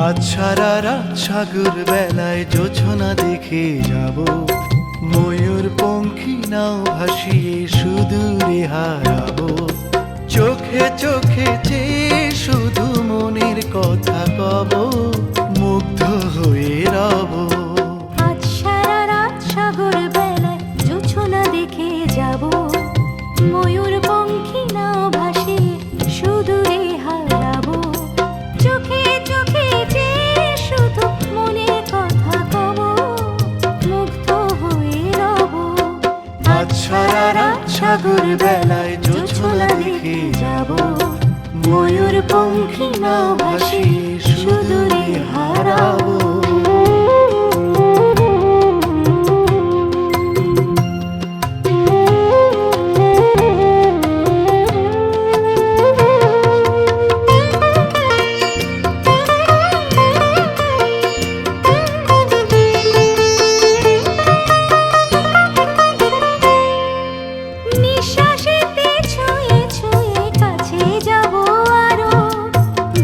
আজ সারা রাত সাগর বেলায় জোছনা দেখে যাব, ময়ূর পঙ্খী নাও ভাসিয়ে সুদূরে হারাবো। চোখে চোখে চেয়ে শুধু মনের কথা কব, মুগ্ধ হয়ে রব। আজ সারা রাত সাগর বেলায় জোছনা দেখে যাব, ময়ূর পঙ্খী নাও ভাসিয়ে সুদূরে হারাবো। চোখে চোখে চেয়ে শুধু মনের কথা কব, মুগ্ধ হয়ে রব। আজ সারা রাত সাগর বেলায় জোছনা দেখে যাব, ময়ূর পঙ্খী নাও ভাসিয়ে সুদূরে হারাবো। নিঃশ্বাসেতে ছুঁয়ে ছুঁয়ে কাছে যাব আরো,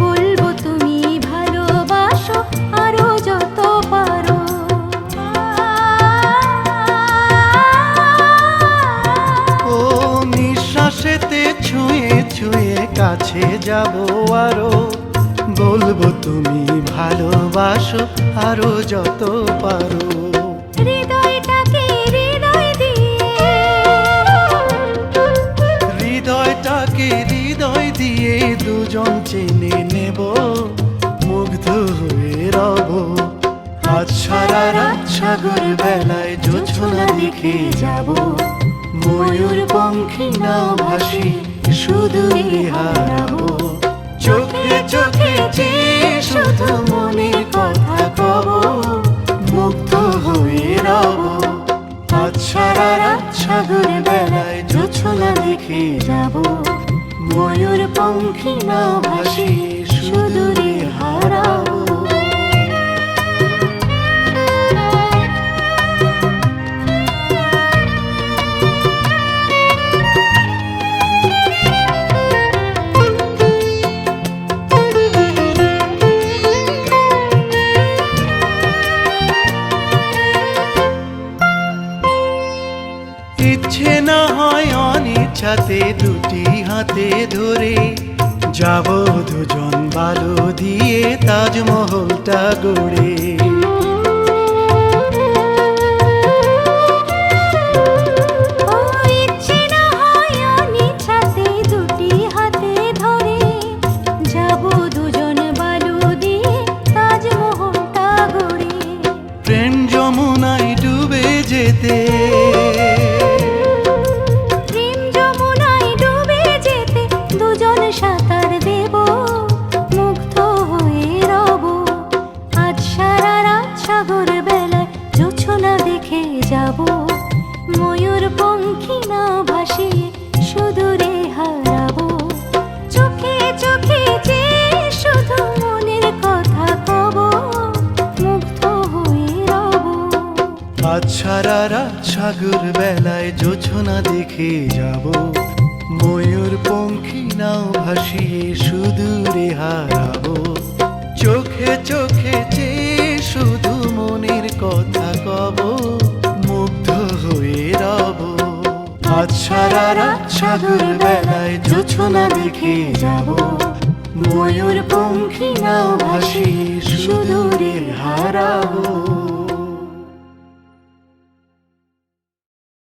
বলবো তুমি ভালোবাসো আরো যত পারো। ও নিঃশ্বাসেতে ছুঁয়ে ছুঁয়ে কাছে যাব আরো, বলবো তুমি ভালোবাসো আরো যত পারো। হৃদয়টাকে হৃদয় দিয়ে, হৃদয়টাকে হৃদয় দিয়ে দুজন চেনে নেব, মুগ্ধ হয়ে রব। আজ সারা রাত সাগর বেলায় জোছনা দেখে যাব, ময়ূর পঙ্খী নাও ভাসি সুদূরে হারাবো। চোখে চোখে চেয়ে শুধু মনের কথা কব, মুগ্ধ হয়ে রব। আজ সারা রাত সাগর বেলায় জোছনা দেখে যাব, ময়ূর পঙ্খী নাও ভাসি সুদূরে হারাবো। ইচ্ছে না হয় অনিচ্ছাতে দুটি হাতে ধরে যাব দুজন বালু দিয়ে তাজমহলটা গড়ে। ও ইচ্ছে না হয় অনিচ্ছাতে দুটি হাতে ধরে, যাব দুজন বালু দিয়ে তাজমহলটা গড়ে। প্রেম যমুনায় ডুবে যেতে, প্রেম যমুনায় ডুবে যেতে দুজন সাঁতার দেব, মুগ্ধ হয়ে রব। আজ সারা রাত সাগর বেলায় জোছনা দেখে যাব, ময়ূর পঙ্খী নাও ভাসিয়ে সুদূরে হারাবো। চোখে চোখে চেয়ে শুধু মনের কথা কব, মুগ্ধ হয়ে রব। আজ সারা রাত সাগর বেলায় জোছনা দেখে যাব, ময়ূর পঙ্খী নাও ভাসিয়ে সুদূরে হারাবো। চোখে চোখে চেয়ে শুধু মনের কথা কব, মুগ্ধ হয়ে রব। আজ সারা রাত সাগর বেলায় জোছনা দেখে যাব, ময়ূর পঙ্খী নাও ভাসিয়ে সুদূরে হারাবো।